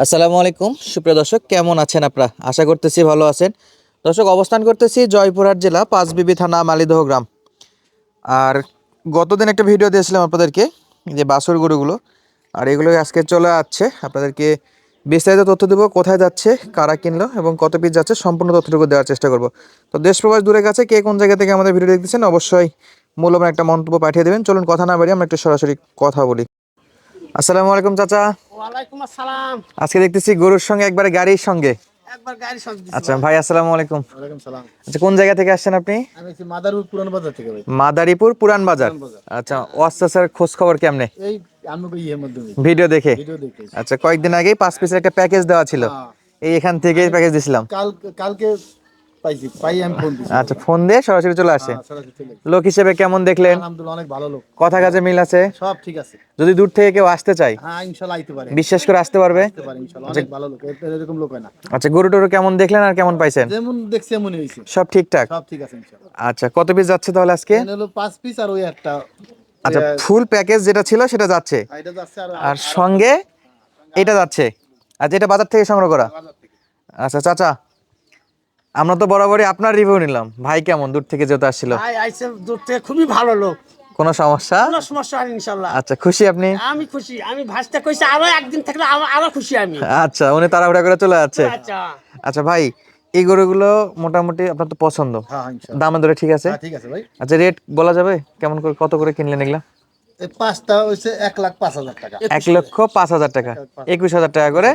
আসসালামু আলাইকুম সুপ্রিয় দর্শক, কেমন আছেন আপনারা? আশা করতেছি ভালো আছেন। দর্শক, অবস্থান করতেছি জয়পুরহাট জেলা পাঁচবিবি থানা মালিদহ গ্রাম। আর গতদিন একটা ভিডিও দিয়েছিলাম আপনাদেরকে, যে বাছুর গরুগুলো, আর এগুলো আজকে চলে আসছে। আপনাদেরকে বিস্তারিত তথ্য দেবো, কোথায় যাচ্ছে, কারা কিনলো এবং কত পিস যাচ্ছে, সম্পূর্ণ তথ্যটুকু দেওয়ার চেষ্টা করব। তো দেশ প্রবাস দূরে কাছে কে কোন জায়গা থেকে আমাদের ভিডিও দেখতেছেন অবশ্যই মূল্যবান একটা মন্তব্য পাঠিয়ে দেবেন। চলুন কথা না বাড়িয়ে আমরা একটু সরাসরি কথা বলি। আসসালামু আলাইকুম চাচা। ওয়ালাইকুম আসসালাম। আজকে দেখতেছি গরুর সঙ্গে একবারে গাড়ির সঙ্গে। একবার গাড়ি সব দিছি আচ্ছা ভাই, আসসালামু আলাইকুম। ওয়ালাইকুম সালাম। আচ্ছা, কোন জায়গা থেকে আসছেন আপনি? আমি হচ্ছে মাদারপুর পুরান বাজার থেকে ভাই। মাদারীপুর পুরান বাজার। পুরান বাজার। আচ্ছা, ওয়াস্তাসার খোঁজ খবর কেমনে? এই আমি ইয়ের মাধ্যমে ভিডিও দেখে। ভিডিও দেখে। আচ্ছা, কয়েকদিন আগেই 5 পিসের একটা প্যাকেজ দেওয়া ছিল, হ্যাঁ, এই এখান থেকে প্যাকেজ দিছিলাম। কালকে পাই আমি ফোন দিছি। আচ্ছা, ফোন দিয়ে সরাসরি চলে আসে। হ্যাঁ, সরাসরি চলে গেছে। লোক হিসেবে কেমন দেখলেন? আলহামদুলিল্লাহ অনেক ভালো লোক। কথা কাজে মিল আছে? সব ঠিক আছে। যদি দূর থেকে কেউ আসতে চায় হ্যাঁ, ইনশাআল্লাহ আইতে পারে। বিশ্বাস করে আসতে পারবে? আসতে পারে ইনশাআল্লাহ। অনেক ভালো লোক। এরকম লোক হয় না। আচ্ছা, গরু টরু কেমন দেখলেন আর কেমন পাইছেন? যেমন দেখছি এমনই হইছে। সব ঠিকঠাক? সব ঠিক আছে ইনশাআল্লাহ। আচ্ছা, কত পিস যাচ্ছে তাহলে আজকে? এখানে হলো 5 পিস আর ওই একটা। আচ্ছা, ফুল প্যাকেজ যেটা ছিল সেটা যাচ্ছে, এটা যাচ্ছে আর সঙ্গে এটা যাচ্ছে। আচ্ছা, এটা বাজার থেকে সংগ্রহ করা? বাজার থেকে। আচ্ছা চাচা, আমরা তো বরাবরই আপনার রিভিউ নিলাম। ভাই কেমন দূর থেকে যেতে আসছিল? ভাই আইছে দূর থেকে, খুবই ভালো লোক। কোনো সমস্যা? কোনো সমস্যা হয়নি ইনশাআল্লাহ। আচ্ছা, খুশি আপনি? আমি খুশি। আমি ভাসতে কইছি আরো একদিন থাকলে আরো খুশি আমি। আচ্ছা, উনি তাড়াহুড়া করে চলে যাচ্ছে। আচ্ছা। আচ্ছা ভাই, এই গরুগুলো মোটামুটি আপনার তো পছন্দ, হ্যাঁ ইনশাআল্লাহ। দামে দরে ঠিক আছে? হ্যাঁ ঠিক আছে ভাই। আচ্ছা, রেট বলা যাবে কেমন করে, কত করে কিনলেন এগুলা? এই পাঁচটা হইছে 1,05,000 টাকা। 1,05,000 টাকা, 21,000 টাকা করে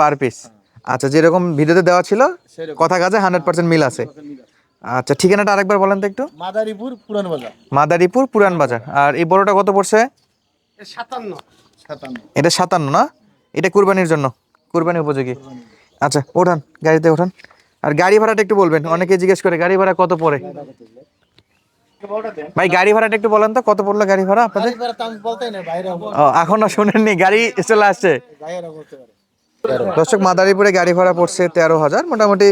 পার পিস। আচ্ছা, যেরকম ভিডিওতে দেওয়া ছিল সেরকম। কথা কাজে 100% মিল আছে। আচ্ছা, ঠিকানাটা আরেকবার বলেন তো একটু। মাদারীপুর পুরান বাজার। মাদারীপুর পুরান বাজার। আর এই বড়টা কত পড়ছে? 57 57। এটা 57 না? এটা কুরবানির জন্য, কুরবানি উপযোগী। আচ্ছা, ওঠান, গাড়িতে ওঠান। আর গাড়ি ভাড়াটা একটু বলবেন, অনেকে জিজ্ঞেস করে গাড়ি ভাড়া কত পড়ে। ভাই, গাড়ি ভাড়াটা একটু বলেন তো, কত পড়লো গাড়ি ভাড়া আপনাদের? এবারে তো আমি বলতেই না, বাইরে ও, এখনো শুনেননি, গাড়ি চলে আসছে। বাইরে বলতে পারে। দর্শক, মাদারীপুরে গাড়ি ভাড়া পড়ছে 13,000, মোটামুটি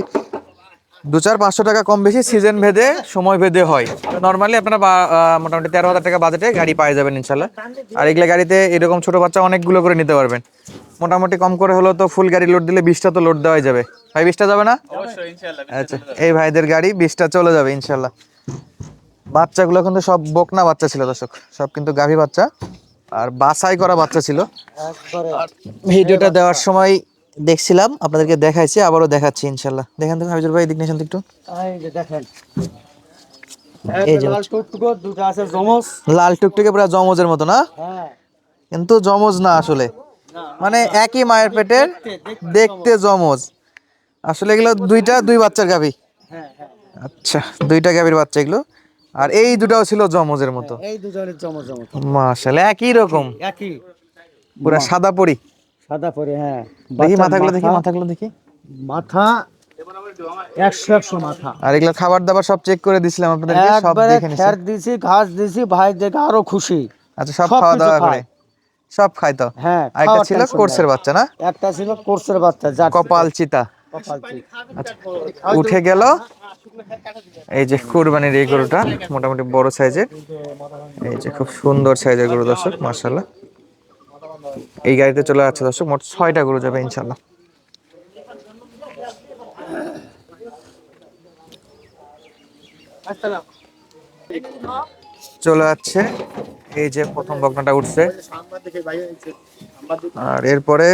200-500 টাকা কম বেশি সিজন ভেদে সময় ভেদে হয়। নর্মালি আপনারা মোটামুটি 13,000 টাকা বাজেটে গাড়ি পাই যাবেন ইনশাল্লাহ। আর এগুলা গাড়িতে এরকম ছোট বাচ্চা অনেকগুলো করে নিতে পারবেন। মোটামুটি কম করে হলো তো ফুল গাড়ি লোড দিলে 20টা তো লোড দেওয়াই যাবে। ভাই, 20টা যাবে না? আচ্ছা, এই ভাইদের গাড়ি 20টা চলে যাবে ইনশাল্লাহ। বাচ্চাগুলো কিন্তু সব বকনা বাচ্চা ছিল দর্শক, সব কিন্তু গাভী বাচ্চা আর বাছাই করা বাচ্চা ছিল। ভিডিওটা দেওয়ার সময় দেখছিলাম, আপনাদেরকে দেখাইছি, আবারও দেখাচ্ছি ইনশাল্লাহ। দেখেন তো হাবিজুর ভাই, দিক নিয়েছেন তো একটু। এই যে দেখেন, এই যে লাল টুকটুকো দুটো আছে জমজ। লাল টুকটুকে পুরো জমজের মতো না? হ্যাঁ। কিন্তু জমজ না আসলে, মানে একই মায়ের পেটের, দেখতে জমজ। আসলে এগুলো দুই বাচ্চার গাভী। হ্যাঁ হ্যাঁ। আচ্ছা, দুইটা গাভীর বাচ্চা এগুলো। আর এই দুটাও ছিল জমজের মতো। এই দুজনের জমজ জমজ। মাশাআল্লাহ, একই রকম, একই। পুরো সাদা পরি। সাদা পরে, হ্যাঁ। দেখি মাথাগুলো, দেখি মাথাগুলো দেখি। মাথা 100 মাথা। আর এগুলো খাবার দাবার সব চেক করে দিছিলাম আপনাদেরকে, সব একবারে দেখে নিছি। খের দিছি, ঘাস দিছি, ভাই দেখে আরো খুশি। আচ্ছা, সব সব খাওয়া কিছু দাওয়া করে খায়। সব খাই তো? হ্যাঁ, আর একটা খাওয়ার ছিল tension কোর্সের নাই। বাচ্চা না? একটা ছিল কোর্সের বাচ্চা, যার কপাল চিতা। আচ্ছা, উঠে গেল। এই যে কুরবানির এই গরুটা মোটামুটি বড় সাইজের, এই যে খুব সুন্দর সাইজের গরু দর্শক, মাশাআল্লাহ। এই গাড়িতে চলে যাচ্ছে দর্শক, মোট 6টা গরু যাবে ইনশাআল্লাহ। চলে যাচ্ছে, এই যে প্রথম বকনাটা উঠছে। আর এরপরে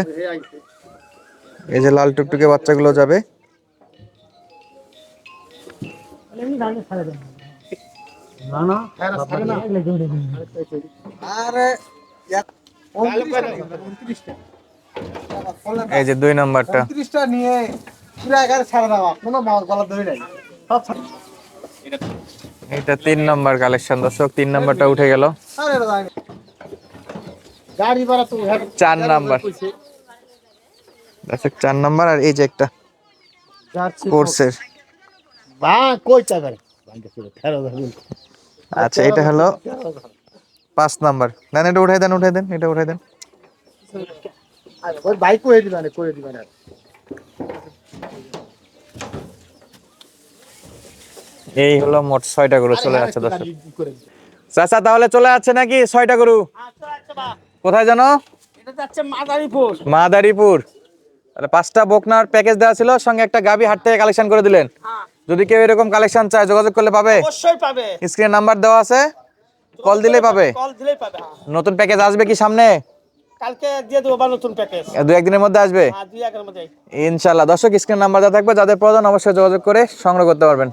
এই যে লাল টুকটুকে বাচ্চাগুলো যাবে। এই যে 2 নাম্বারটা। 29টা নিয়ে পুরো এগারে ছাড়া দেওয়া, কোনো মাল গলা ধরে নাই। সব এটা 3 নাম্বার কালেকশন দর্শক, 3 নাম্বারটা উঠে গেল। গাড়ি ভাড়া তো 4 নাম্বার দর্শক, 4 নাম্বার। আর এই যে একটা কোর্সের। বা কয়টা গাড়ি ভাঙ্গে ছিল 13,000। আচ্ছা, এটা হলো 5 নাম্বার। দেন এটা উঠাই দেন, উঠাই দেন, এটা উঠাই দেন। ওই বাইক করে দিবানে, করে দিবানে। এই হলো মোট 6টা গরু চলে যাচ্ছে দর্শক। চাচা, তাহলে চলে যাচ্ছে নাকি 6টা গরু? আচ্ছা আচ্ছা বা, কোথায় জানো? এটা যাচ্ছে মাদারীপুর। মাদারীপুর। তাহলে 5টা বকনার প্যাকেজ দেওয়া ছিল, সঙ্গে একটা গাবি হাট থেকে কালেকশন করে দিলেন। যদি কেউ এরকম কালেকশন চায় যোগাযোগ করলে পাবে? অবশ্যই পাবে, স্ক্রিনে নাম্বার দেওয়া আছে, কল দিলেই পাবে। কল দিলেই পাবে। হ্যাঁ, নতুন প্যাকেজ আসবে কি সামনে? কালকে দিয়ে দেবো বা নতুন প্যাকেজ, 2-1 দিনের মধ্যে আসবে 2-1 এর মধ্যে। ইনশাল্লাহ। দর্শক স্ক্রিনে নাম্বার দেওয়া থাকবে, যাদের প্রয়োজন অবশ্যই যোগাযোগ করে সংগ্রহ করতে পারবেন।